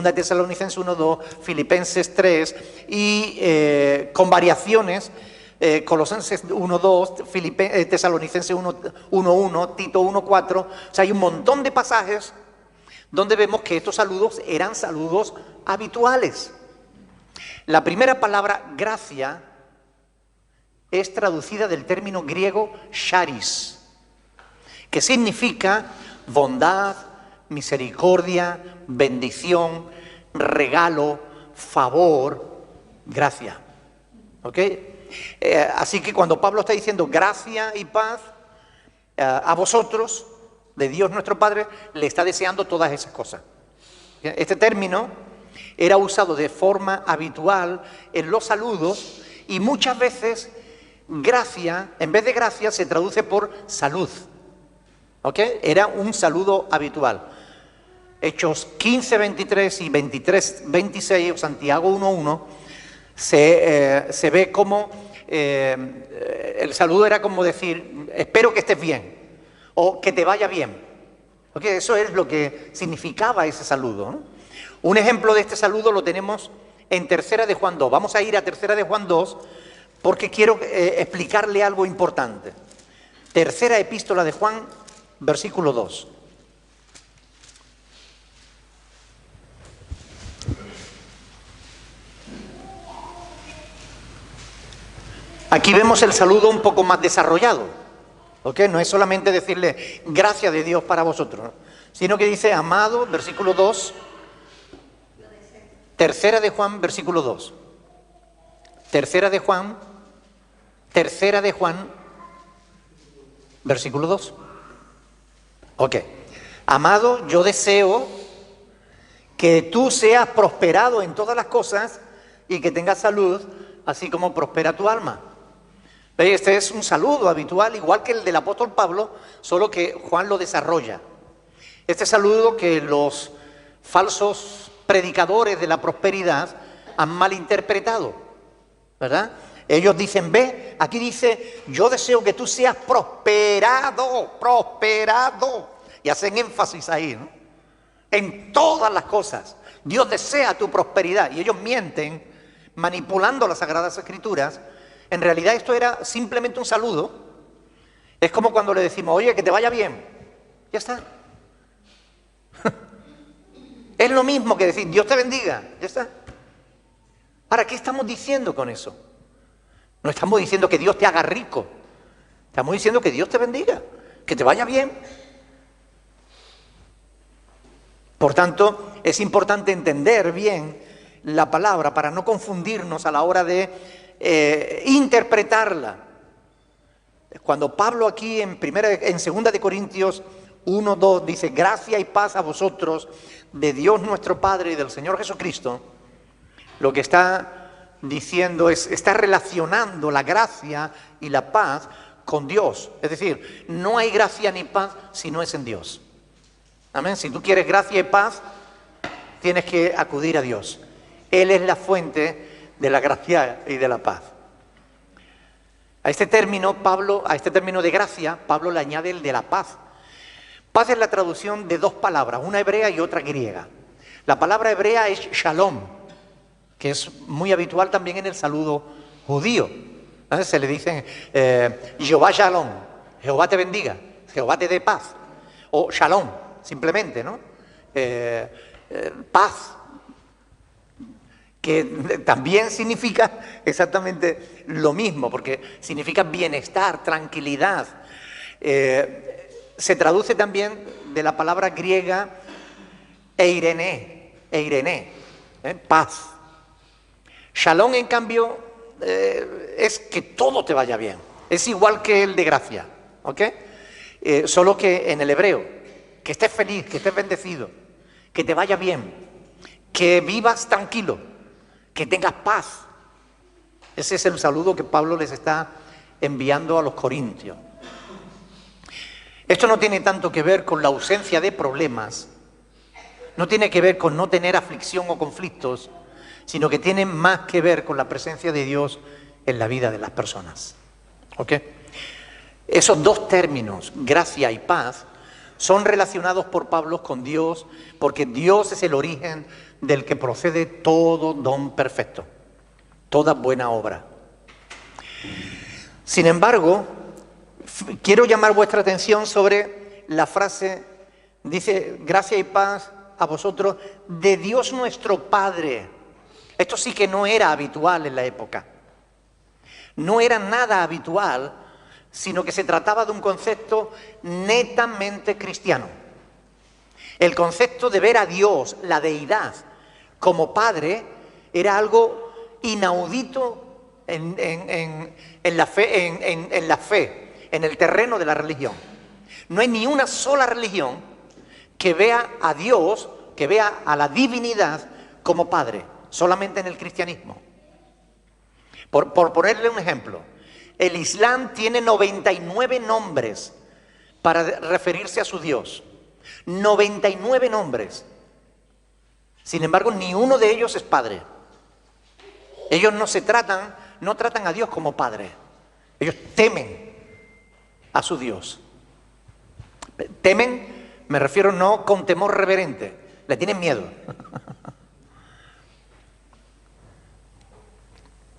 2 Tesalonicenses 1.2, Filipenses 3, y con variaciones, Colosenses 1.2, Tesalonicenses 1.1, Tito 1.4. O sea, hay un montón de pasajes donde vemos que estos saludos eran saludos habituales. La primera palabra, gracia, es traducida del término griego charis, que significa bondad, misericordia, bendición, regalo, favor, gracia. ¿Ok? Así que cuando Pablo está diciendo gracia y paz a vosotros, de Dios nuestro Padre, le está deseando todas esas cosas. Este término era usado de forma habitual en los saludos, y muchas veces gracia, en vez de gracia, se traduce por salud. ¿Ok? Era un saludo habitual. Hechos 15, 23 y 23, 26, o Santiago 1.1, se ve como el saludo era como decir, espero que estés bien, o que te vaya bien. ¿Ok? Eso es lo que significaba ese saludo, ¿no? Un ejemplo de este saludo lo tenemos en 3 de Juan 2. Vamos a ir a 3 de Juan 2 porque quiero explicarle algo importante. 3 epístola de Juan, versículo 2. Aquí vemos el saludo un poco más desarrollado. ¿Ok? No es solamente decirle gracias de Dios para vosotros, sino que dice, amado, versículo 2, tercera de Juan, versículo 2. Tercera de Juan, versículo 2. Ok. Amado, yo deseo que tú seas prosperado en todas las cosas y que tengas salud, así como prospera tu alma. ¿Veis? Este es un saludo habitual, igual que el del apóstol Pablo, solo que Juan lo desarrolla. Este saludo que los falsos predicadores de la prosperidad han malinterpretado, ¿verdad? Ellos dicen, ve, aquí dice, yo deseo que tú seas prosperado, y hacen énfasis ahí, ¿no? En todas las cosas. Dios desea tu prosperidad, y ellos mienten, manipulando las Sagradas Escrituras. En realidad esto era simplemente un saludo. Es como cuando le decimos, oye, que te vaya bien. Ya está. Es lo mismo que decir, Dios te bendiga. Ya está. Ahora, ¿qué estamos diciendo con eso? No estamos diciendo que Dios te haga rico. Estamos diciendo que Dios te bendiga, que te vaya bien. Por tanto, es importante entender bien la palabra para no confundirnos a la hora de interpretarla. Cuando Pablo aquí en 2 de Corintios 1:2 dice, gracia y paz a vosotros de Dios nuestro Padre y del Señor Jesucristo, lo que está diciendo es, está relacionando la gracia y la paz con Dios. Es decir, no hay gracia ni paz si no es en Dios. Amén. Si tú quieres gracia y paz, tienes que acudir a Dios. Él es la fuente de la gracia y de la paz. A este término de gracia, Pablo le añade el de la paz. Paz es la traducción de dos palabras, una hebrea y otra griega. La palabra hebrea es shalom, que es muy habitual también en el saludo judío. Se le dice Jehová shalom, Jehová te bendiga, Jehová te dé paz. O shalom, simplemente, ¿no? Paz, que también significa exactamente lo mismo, porque significa bienestar, tranquilidad. Se traduce también de la palabra griega eirene, paz. Shalom, en cambio, es que todo te vaya bien. Es igual que el de gracia, ¿ok? Solo que en el hebreo, que estés feliz, que estés bendecido, que te vaya bien, que vivas tranquilo, que tengas paz. Ese es el saludo que Pablo les está enviando a los corintios. Esto no tiene tanto que ver con la ausencia de problemas, no tiene que ver con no tener aflicción o conflictos, sino que tiene más que ver con la presencia de Dios en la vida de las personas. ¿Ok? Esos dos términos, gracia y paz, son relacionados por Pablo con Dios, porque Dios es el origen del que procede todo don perfecto, toda buena obra. Sin embargo, quiero llamar vuestra atención sobre la frase, dice, gracia y paz a vosotros de Dios nuestro Padre. Esto sí que no era habitual en la época. No era nada habitual, sino que se trataba de un concepto netamente cristiano. El concepto de ver a Dios, la deidad, como Padre, era algo inaudito en la fe, en el terreno de la religión. No hay ni una sola religión que vea a Dios, que vea a la divinidad como Padre, solamente en el cristianismo. Por ponerle un ejemplo, el Islam tiene 99 nombres para referirse a su Dios. 99 nombres. Sin embargo, ni uno de ellos es Padre. Ellos no tratan a Dios como Padre. Ellos temen a su Dios. Temen, me refiero no con temor reverente, le tienen miedo.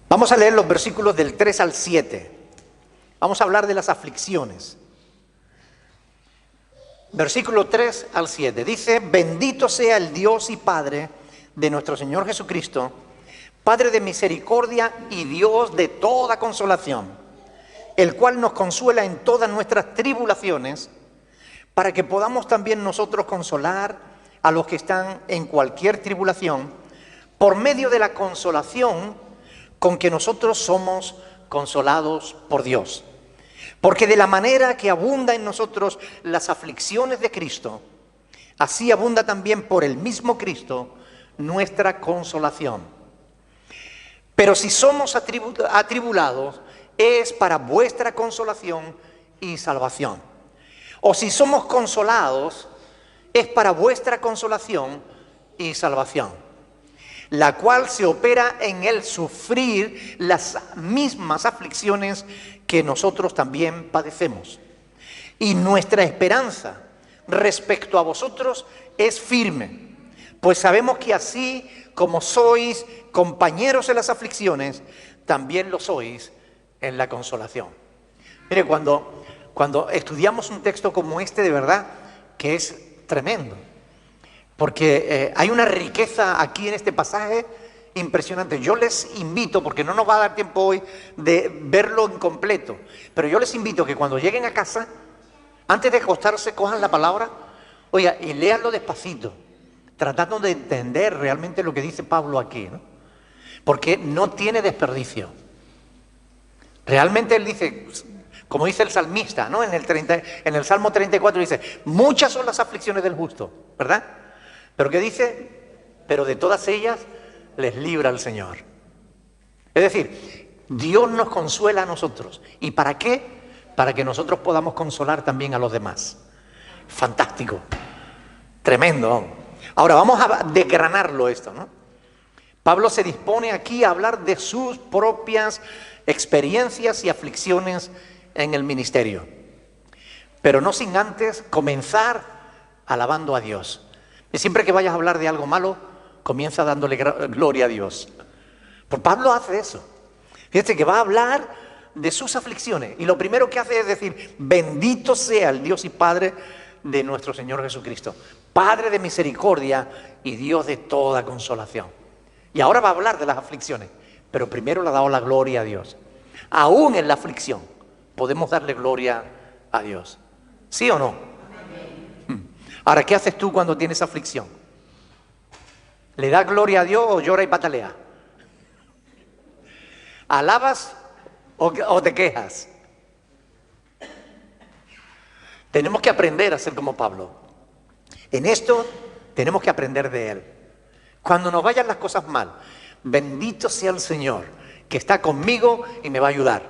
Vamos a leer los versículos del 3 al 7. Vamos a hablar de las aflicciones. Versículo 3 al 7. Dice, bendito sea el Dios y Padre de nuestro Señor Jesucristo, Padre de misericordia y Dios de toda consolación, el cual nos consuela en todas nuestras tribulaciones, para que podamos también nosotros consolar a los que están en cualquier tribulación, por medio de la consolación con que nosotros somos consolados por Dios. Porque de la manera que abunda en nosotros las aflicciones de Cristo, así abunda también por el mismo Cristo nuestra consolación. Pero si somos atribulados, es para vuestra consolación y salvación. O si somos consolados, es para vuestra consolación y salvación, la cual se opera en el sufrir las mismas aflicciones que nosotros también padecemos. Y nuestra esperanza respecto a vosotros es firme, pues sabemos que así como sois compañeros en las aflicciones, también lo sois en la consolación. Mire, cuando estudiamos un texto como este, de verdad que es tremendo, porque hay una riqueza aquí en este pasaje impresionante. Yo les invito, porque no nos va a dar tiempo hoy de verlo en completo, pero yo les invito que cuando lleguen a casa, antes de acostarse, cojan la palabra, oiga, y léanlo despacito, tratando de entender realmente lo que dice Pablo aquí, ¿no? Porque no tiene desperdicio. Realmente él dice, como dice el salmista, ¿no? En el Salmo 34 dice, muchas son las aflicciones del justo, ¿verdad? Pero ¿qué dice? Pero de todas ellas les libra el Señor. Es decir, Dios nos consuela a nosotros. ¿Y para qué? Para que nosotros podamos consolar también a los demás. Fantástico. Tremendo. Ahora vamos a desgranarlo esto, ¿no? Pablo se dispone aquí a hablar de sus propias experiencias y aflicciones en el ministerio, pero no sin antes comenzar alabando a Dios. Y siempre que vayas a hablar de algo malo, comienza dándole gloria a Dios. Pues Pablo hace eso. Fíjate que va a hablar de sus aflicciones y lo primero que hace es decir, bendito sea el Dios y Padre de nuestro Señor Jesucristo, Padre de misericordia y Dios de toda consolación. Y ahora va a hablar de las aflicciones, pero primero le ha dado la gloria a Dios. Aún en la aflicción podemos darle gloria a Dios. ¿Sí o no? Ahora, ¿qué haces tú cuando tienes aflicción? ¿Le das gloria a Dios o llora y patalea? ¿Alabas o te quejas? Tenemos que aprender a ser como Pablo. En esto tenemos que aprender de él. Cuando nos vayan las cosas mal, bendito sea el Señor, que está conmigo y me va a ayudar.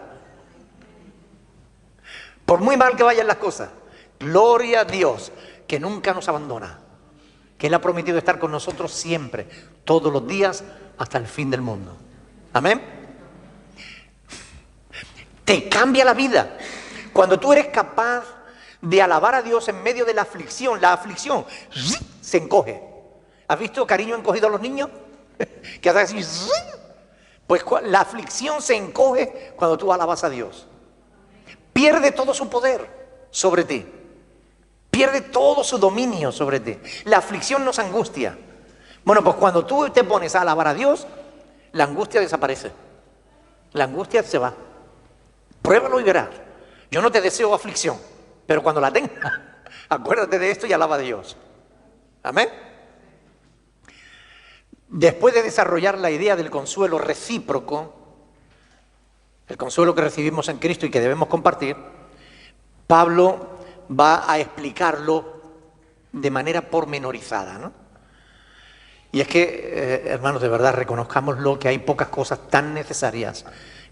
Por muy mal que vayan las cosas, gloria a Dios, que nunca nos abandona, que Él ha prometido estar con nosotros siempre, todos los días, hasta el fin del mundo. Amén. Te cambia la vida. Cuando tú eres capaz de alabar a Dios en medio de la aflicción se encoge. ¿Has visto cariño encogido a los niños? Que hace así. Pues la aflicción se encoge cuando tú alabas a Dios. Pierde todo su poder sobre ti. Pierde todo su dominio sobre ti. La aflicción nos angustia. Bueno, pues cuando tú te pones a alabar a Dios, la angustia desaparece. La angustia se va. Pruébalo y verás. Yo no te deseo aflicción, pero cuando la tengas, acuérdate de esto y alaba a Dios. Amén. Después de desarrollar la idea del consuelo recíproco, el consuelo que recibimos en Cristo y que debemos compartir, Pablo va a explicarlo de manera pormenorizada, ¿no? Y es que, hermanos, de verdad, reconozcámoslo, que hay pocas cosas tan necesarias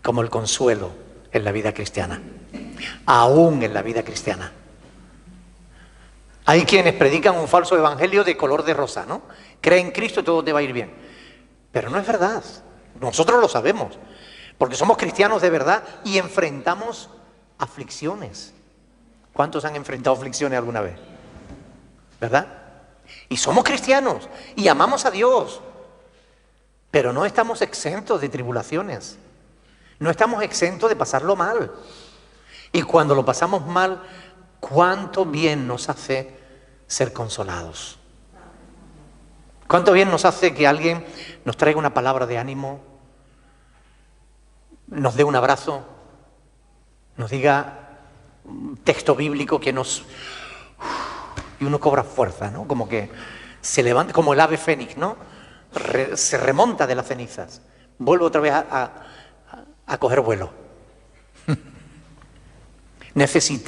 como el consuelo en la vida cristiana, aún en la vida cristiana. Hay quienes predican un falso evangelio de color de rosa, ¿no? Cree en Cristo y todo te va a ir bien. Pero no es verdad. Nosotros lo sabemos, porque somos cristianos de verdad y enfrentamos aflicciones. ¿Cuántos han enfrentado aflicciones alguna vez? ¿Verdad? Y somos cristianos y amamos a Dios, pero no estamos exentos de tribulaciones. No estamos exentos de pasarlo mal. Y cuando lo pasamos mal, cuánto bien nos hace ser consolados. Cuánto bien nos hace que alguien nos traiga una palabra de ánimo, nos dé un abrazo, nos diga un texto bíblico que nos y uno cobra fuerza, ¿no? Como que se levanta, como el ave fénix, ¿no? Se remonta de las cenizas, vuelve otra vez a coger vuelo. Necesitamos